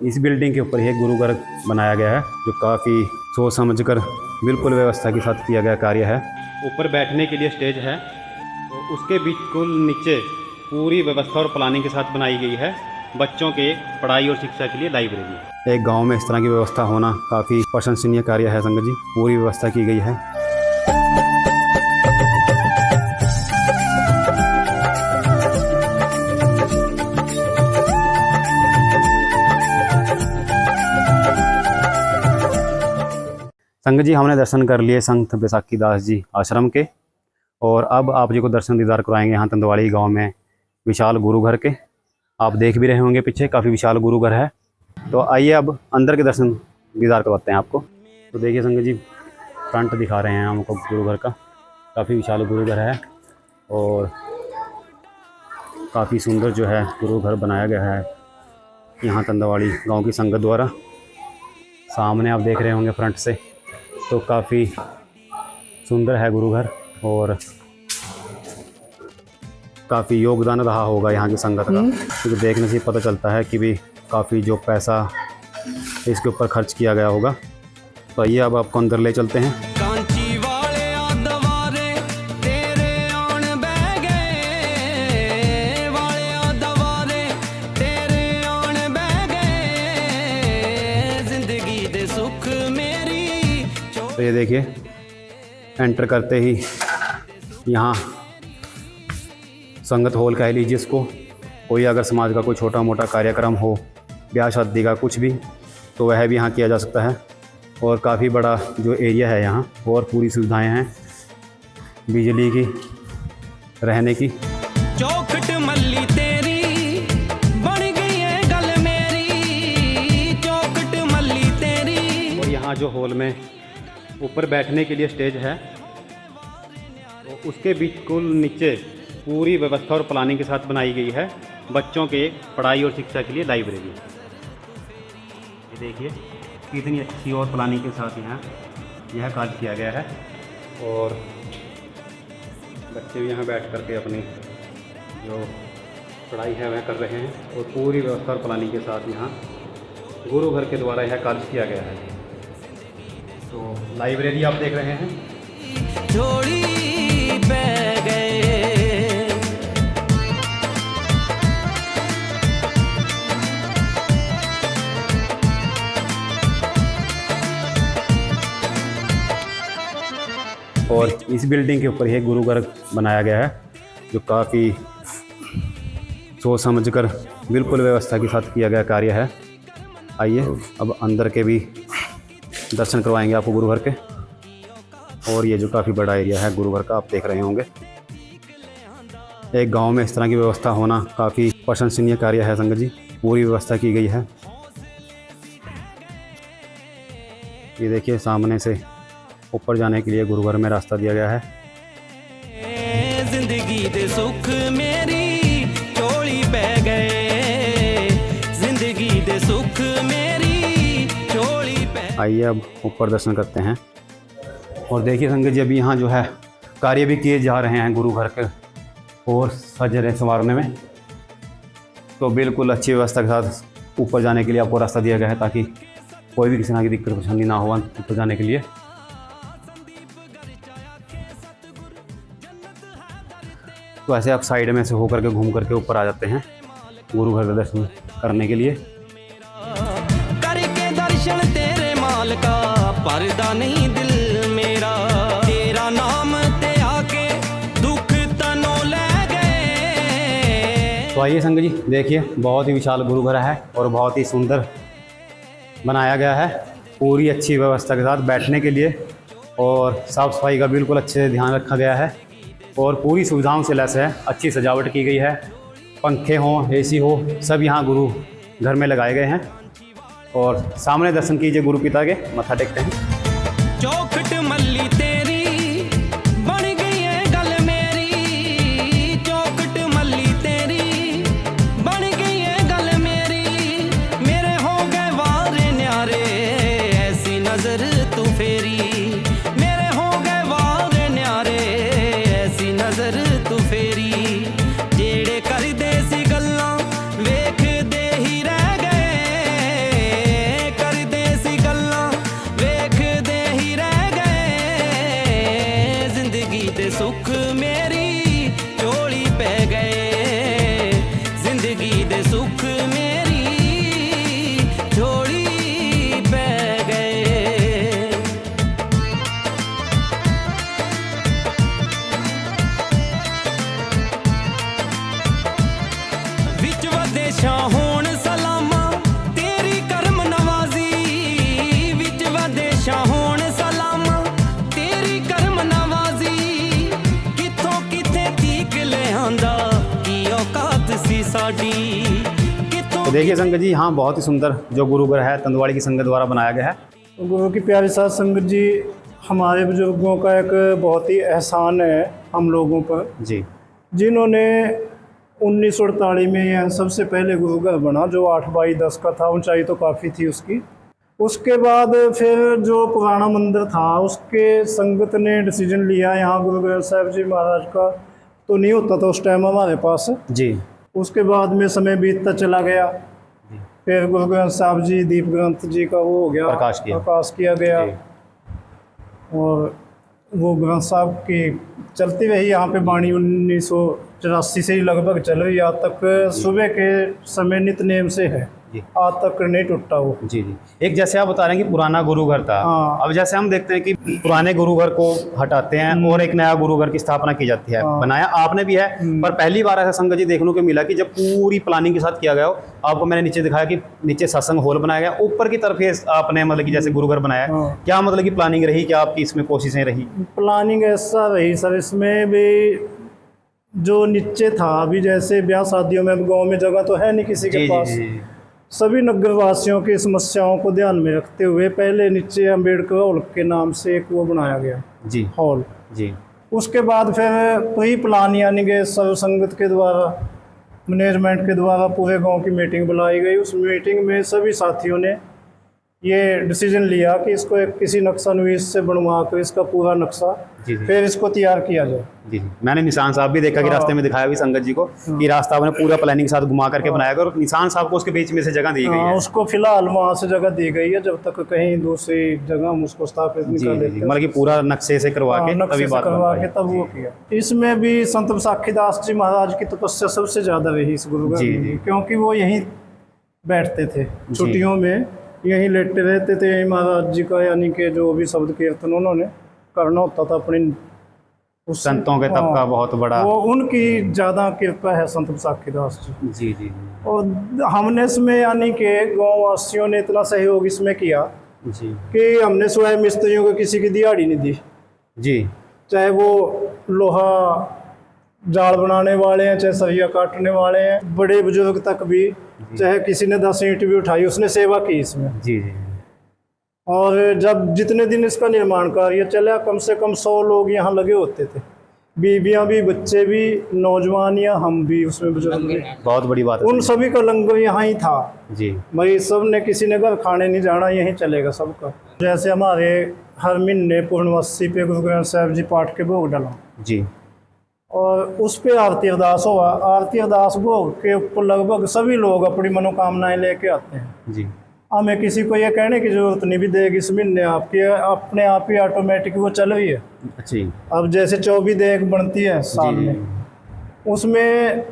इस बिल्डिंग के ऊपर एक गुरुघर बनाया गया है जो काफ़ी सोच समझकर बिल्कुल व्यवस्था के साथ किया गया कार्य है। ऊपर बैठने के लिए स्टेज है, तो उसके बिल्कुल नीचे पूरी व्यवस्था और प्लानिंग के साथ बनाई गई है बच्चों के पढ़ाई और शिक्षा के लिए लाइब्रेरी। एक गांव में इस तरह की व्यवस्था होना काफ़ी प्रशंसनीय कार्य है संगत जी। पूरी व्यवस्था की गई है। संगत जी, हमने दर्शन कर लिए संत बैसाखी दास जी आश्रम के, और अब आप जी को दर्शन दीदार करवाएंगे यहाँ तंदवाड़ी गांव में विशाल गुरुघर के। आप देख भी रहे होंगे पीछे काफ़ी विशाल गुरुघर है। तो आइए अब अंदर के दर्शन दीदार करवाते हैं आपको। तो देखिए संगत जी, फ्रंट दिखा रहे हैं हमको गुरुघर का। काफ़ी विशाल गुरुघर है और काफ़ी सुंदर जो है गुरुघर बनाया गया है यहाँ तंदवाड़ी गाँव की संगत द्वारा। सामने आप देख रहे होंगे फ्रंट से, तो काफ़ी सुंदर है गुरुघर और काफ़ी योगदान रहा होगा यहाँ की संगत का, क्योंकि देखने से पता चलता है कि भी काफ़ी जो पैसा इसके ऊपर खर्च किया गया होगा। तो आइए अब आपको अंदर ले चलते हैं। तो ये देखिए, एंटर करते ही यहाँ संगत हॉल कह लीजिए इसको। कोई अगर समाज का कोई छोटा मोटा कार्यक्रम हो, ब्याह शादी का कुछ भी, तो वह भी यहाँ किया जा सकता है। और काफ़ी बड़ा जो एरिया है यहाँ, और पूरी सुविधाएं हैं बिजली की, रहने की। चौखट मल्ली तेरी बन गई है गल मेरी, चौखट मल्ली तेरी। और यहाँ जो हॉल में ऊपर बैठने के लिए स्टेज है, तो उसके बिल्कुल नीचे पूरी व्यवस्था और प्लानिंग के साथ बनाई गई है बच्चों के पढ़ाई और शिक्षा के लिए लाइब्रेरी। ये देखिए कितनी अच्छी और प्लानिंग के साथ यहाँ यह कार्य किया गया है, और बच्चे भी यहाँ बैठ करके अपनी जो पढ़ाई है वह कर रहे हैं, और पूरी व्यवस्था और प्लानिंग के साथ यहाँ गुरुघर के द्वारा यह कार्य किया गया है। तो लाइब्रेरी आप देख रहे हैं। जोड़ी पे गए। और इस बिल्डिंग के ऊपर एक गुरुघर बनाया गया है जो काफ़ी सोच समझकर बिल्कुल व्यवस्था के साथ किया गया कार्य है। आइए अब अंदर के भी दर्शन करवाएंगे आपको गुरुघर के। और ये जो काफ़ी बड़ा एरिया है गुरुघर का, आप देख रहे होंगे। एक गांव में इस तरह की व्यवस्था होना काफ़ी प्रशंसनीय कार्य है संगत जी। पूरी व्यवस्था की गई है। ये देखिए, सामने से ऊपर जाने के लिए गुरुघर में रास्ता दिया गया है। जिंदगी दे सुख मेरी चोली पे गए, जिंदगी दे सुख मेरी चोली पे। आइए अब ऊपर दर्शन करते हैं। और देखिए संगत जी, अभी यहाँ जो है कार्य भी किए जा रहे हैं गुरुघर के और सज रहे संवारने में। तो बिल्कुल अच्छी व्यवस्था के साथ ऊपर जाने के लिए आपको रास्ता दिया गया है, ताकि कोई भी किसी तरह की दिक्कत परेशानी ना हो ऊपर जाने के लिए। तो ऐसे आप साइड में से होकर के घूम करके ऊपर आ जाते हैं गुरुघर का दर्शन करने के लिए। करके दर्शन तेरे माल का पर्दा नहीं दिल मेरा, तेरा नाम ते आके दुख तनो ले गए। तो आइए संगत जी, देखिए बहुत ही विशाल गुरुघर है और बहुत ही सुंदर बनाया गया है। पूरी अच्छी व्यवस्था के साथ बैठने के लिए, और साफ़ सफाई का बिल्कुल अच्छे से ध्यान रखा गया है, और पूरी सुविधाओं से लैस है। अच्छी सजावट की गई है, पंखे हों, एसी हो, सब यहाँ गुरु घर में लगाए गए हैं। और सामने दर्शन कीजिए गुरु पिता के, मत्था टेकते हैं। चौखट मल्ली तेरी बन गई है गल मेरी, चौखट मल्ली तेरी बन गई है गल मेरी, मेरे हो गए वारे न्यारे ऐसी नजर तू फेरी, मेरे हो गए वारे न्यारे ऐसी नजर तू फेरी, जेड़े कर दे सी गल्लां वेख दे ही रह गए। तो देखिए संगत जी, हाँ बहुत ही सुंदर जो गुरु घर है तंदवाड़ी की संगत द्वारा बनाया गया है। गुरु की प्यारी साथ संगत जी, हमारे बुजुर्गों का एक बहुत ही एहसान है हम लोगों पर जी जिन्होंने 1948 में यह सबसे पहले गुरु घर बना, जो 8x10 का था। ऊंचाई तो काफ़ी थी उसकी। उसके बाद फिर जो पुराना मंदिर था उसके संगत ने डिसीजन लिया, यहाँ गुरु ग्रंथ साहिब जी महाराज का तो नहीं होता था उस टाइम हमारे पास जी। उसके बाद में समय बीतता चला गया। फिर गुरु ग्रंथ साहिब जी, दीप ग्रंथ जी का वो हो गया, प्रकाश किया गया। और वो ग्रंथ साहब की चलती रही यहाँ पे बाणी 1984 से ही लगभग चल रही, आज तक सुबह के समय नित्यनेम से है, आज तक नहीं टूटा वो। जी जी। एक जैसे आप बता रहे हैं कि पुराना गुरु घर था, हाँ। अब जैसे हम देखते हैं कि पुराने गुरु घर को हटाते हैं और एक नया गुरु घर की स्थापना की जाती है। हाँ। बनाया आपने भी है, पर पहली बार ऐसा संगत जी देखने को मिला कि जब पूरी प्लानिंग के साथ किया गया हो। आपको मैंने नीचे दिखाया कि नीचे सत्संग हॉल बनाया गया, ऊपर की तरफ ये आपने मतलब कि जैसे गुरु घर बनाया। हाँ। क्या मतलब की प्लानिंग रही, क्या आपकी इसमें कोशिशें रही? प्लानिंग ऐसा रही सर, इसमें भी जो नीचे था, अभी जैसे ब्याह शादियों में गाँव में जगह तो है नहीं किसी के पास, सभी नगरवासियों की समस्याओं को ध्यान में रखते हुए पहले नीचे अम्बेडकर हॉल के नाम से एक वो बनाया गया जी हॉल जी। उसके बाद फिर प्री प्लान यानी कि सर्व संगत के द्वारा, मैनेजमेंट के द्वारा पूरे गांव की मीटिंग बुलाई गई। उस मीटिंग में सभी साथियों ने ये डिसीजन लिया कि इसको एक किसी नक्शानुवीस से बनवा कर इसका पूरा नक्शा फिर इसको तैयार किया जाए। जी जी। मैंने निशान साहब भी देखा कि रास्ते में दिखाया भी संगत जी को कि रास्ता आपने पूरा प्लानिंग के साथ घुमा करके बनाया गया, और निशान साहब को उसके बीच में से जगह दी गई है। उसको फिलहाल वहाँ से जगह दी गई है, जब तक कहीं दूसरी जगह हम उसको स्थापित नहीं कर लेते। मतलब कि पूरा नक्शे से करवा के तभी बात करवा के तब वो किया। इसमें भी संत साखीदास जी महाराज की तपस्या सबसे ज्यादा रही इस गुरु घर में, क्योंकि वो यहीं बैठते थे छुट्टियों में, यहीं लेटे रहते थे। यहीं महाराज जी का यानी कि जो भी शब्द कीर्तन उन्होंने करना होता था अपनी उस संतों के तब का बहुत बड़ा, वो उनकी ज़्यादा कृपा है संत साखीदास जी। जी जी। और हमने इसमें यानी कि गाँव वासियों ने इतना सहयोग इसमें किया जी कि हमने सिवाय मिस्त्रियों को किसी की दिहाड़ी नहीं दी जी। चाहे वो लोहा जाल बनाने वाले हैं, चाहे सरिया काटने वाले हैं, बड़े बुजुर्ग तक भी, चाहे किसी ने 10 ईंट भी उठाई, उसने सेवा की इसमें। जी जी। और जब जितने दिन इसका निर्माण कार्य चला, कम से कम 100 लोग यहाँ लगे होते थे, बीबियाँ भी, बच्चे भी, नौजवान या हम भी उसमें बुजुर्ग भी। बहुत बड़ी बात है। उन सभी का लंगर यहाँ ही था जी भाई, सब ने किसी ने घर खाने नहीं जाना, यहीं चलेगा सबका। जैसे हमारे हर महीने पूर्णमासी पे गुरु ग्रंथ साहिब जी पाठ के भोग डाला जी, और उस पे आरती अरदास हुआ। आरती अरदास भोग के ऊपर लगभग सभी लोग अपनी मनोकामनाएं लेके आते हैं जी। हमें किसी को ये कहने की जरूरत नहीं भी देगी, इस महीने आपकी अपने आप ही ऑटोमेटिक वो चल रही है। अच्छी। अब जैसे 24 देख बनती है साल में, उसमें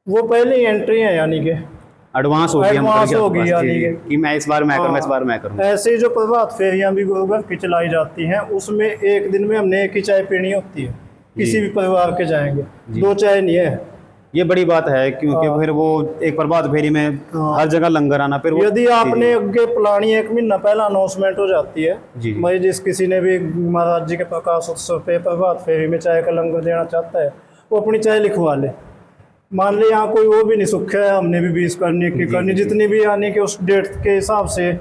वो पहले ही एंट्री है यानी कि एडवांस होगी यानी कि मैं इस बार मैं करूँ, इस बार मैं करूँ। ऐसे ही जो प्रभात फेरियाँ भी गुरु घर की चलाई जाती हैं, उसमें एक दिन में हमने एक ही चाय पीनी होती है, किसी भी परिवार के जाएंगे, 2 चाय नहीं है। ये बड़ी बात है, क्योंकि फिर वो एक प्रभात फेरी में हर जगह लंगर आना, फिर यदि आपने आगे पुरानी 1 महीना पहला अनाउंसमेंट हो जाती है भाई, जिस किसी ने भी महाराज जी के प्रकाश उत्सव पे प्रभात फेरी में चाय का लंगर देना चाहता है, वो अपनी चाय लिखवा ले। मान ले यहाँ कोई वो भी नहीं सुख है, हमने भी 20 करने की करनी, जितनी भी यानी कि उस डेट के हिसाब से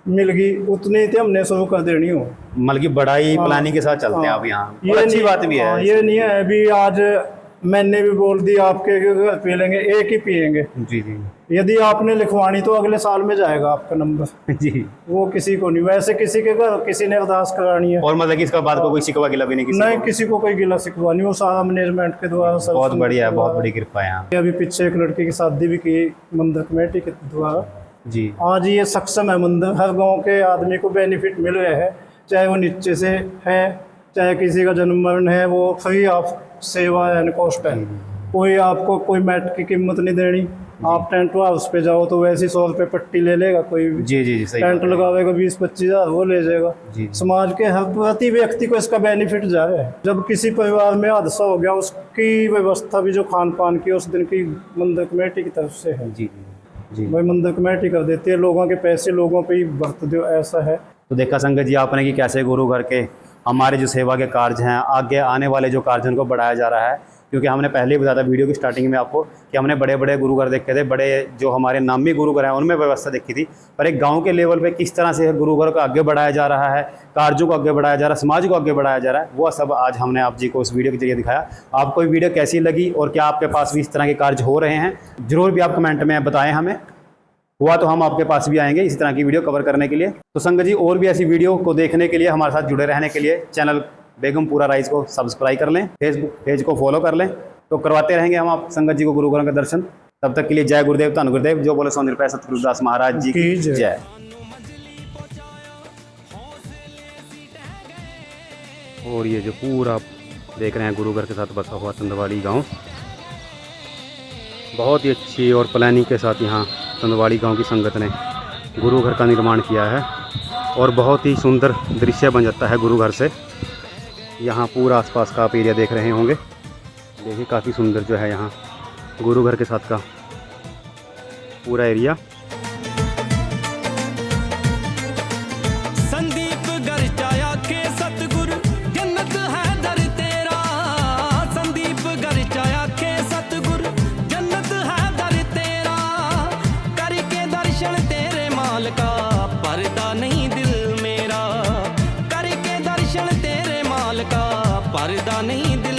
मिल गई उतनी थी हमने शुरू कर देनी हो। मतलब कि बड़ा ही प्लानिंग के साथ चलते हैं आप यहाँ। ये अच्छी बात भी है, ये नहीं है अभी आज मैंने भी बोल दी आपके घर पी लेंगे, एक ही पियेंगे। जी जी। यदि आपने लिखवानी तो अगले साल में जाएगा आपका नंबर जी। वो किसी को नहीं, वैसे किसी के घर किसी ने अरदास करानी है और मतलब कि इसका बात को कोई शिकवा गिला भी नहीं, किसी को कोई गिला शिकवा नहीं, वो सारा मैनेजमेंट के द्वारा। बहुत बढ़िया है, बहुत बड़ी कृपा है यहाँ। अभी पीछे एक लड़की की शादी भी की मंदिर कमेटी के द्वारा जी। आज ये सक्षम है मंदिर, हर गाँव के आदमी को बेनिफिट मिल रहे हैं, चाहे वो नीचे से है, चाहे किसी का जन्म मरण है, वो फ्री ऑफ सेवा एंड कॉस्ट है। कोई आपको कोई मैट की कीमत नहीं देनी। आप टेंट हाउस पे जाओ तो वैसे 100 रुपये पट्टी ले लेगा कोई भी। जी जी सही। टेंट लगावेगा 20-25 हज़ार वो ले जाएगा। समाज के हर प्रति व्यक्ति को इसका बेनिफिट जा रहा है। जब किसी परिवार में हादसा हो गया, उसकी व्यवस्था भी जो खान पान की उस दिन की मंदिर कमेटी की तरफ से है। जी जी। भाई मंदिर कमेटी कर देती है, लोगों के पैसे लोगों पे ही बरत दो, ऐसा है। तो देखा संगत जी आपने कि कैसे गुरु घर के हमारे जो सेवा के कार्य हैं, आगे आने वाले जो कार्य उनको बढ़ाया जा रहा है। क्योंकि हमने पहले ही बताया था वीडियो की स्टार्टिंग में आपको कि हमने बड़े बड़े गुरुघर देखे थे, बड़े जो हमारे नामी गुरुघर हैं उनमें व्यवस्था देखी थी, पर एक गाँव के लेवल पर किस तरह से गुरुघर को आगे बढ़ाया जा रहा है, कार्यों को आगे बढ़ाया जा रहा है, समाज को आगे बढ़ाया जा रहा है, वो सब आज हमने आप जी को उस वीडियो के जरिए दिखाया। आपको ये वीडियो कैसी लगी और क्या आपके पास भी इस तरह के कार्य हो रहे हैं, ज़रूर भी आप कमेंट में बताएं हमें। हुआ तो हम आपके पास भी आएंगे इस तरह की वीडियो कवर करने के लिए। तो संगत जी, और भी ऐसी वीडियो को देखने के लिए, हमारे साथ जुड़े रहने के लिए चैनल बेगमपुरा राइज को सब्सक्राइब कर लें, फेसबुक पेज को फॉलो कर लें, तो करवाते रहेंगे हम आप संगत जी को गुरुघरों के दर्शन। तब तक के लिए जय गुरुदेव, धन गुरुदेव, जो बोले सो निरपै सतगुरुदास महाराज जी की जय। और ये जो पूरा देख रहे हैं गुरुघर के साथ बसा हुआ तंदवाली गांव, बहुत ही अच्छी और प्लानिंग के साथ यहाँ तंदवाली गांव की संगत ने गुरुघर का निर्माण किया है और बहुत ही सुंदर दृश्य बन जाता है गुरुघर से। यहाँ पूरा आसपास का आप एरिया देख रहे होंगे, देखिए काफ़ी सुंदर जो है यहाँ गुरुघर के साथ का पूरा एरिया। संदीप गर्चाया के सतगुर जन्नत है दर तेरा, संदीप गर्चाया के सतगुर जन्नत है दर तेरा, करके दर्शन तेरे माल का पर्दा नहीं दिल मेरा, करके दर्शन तेरे माल का पर्दा नहीं दिल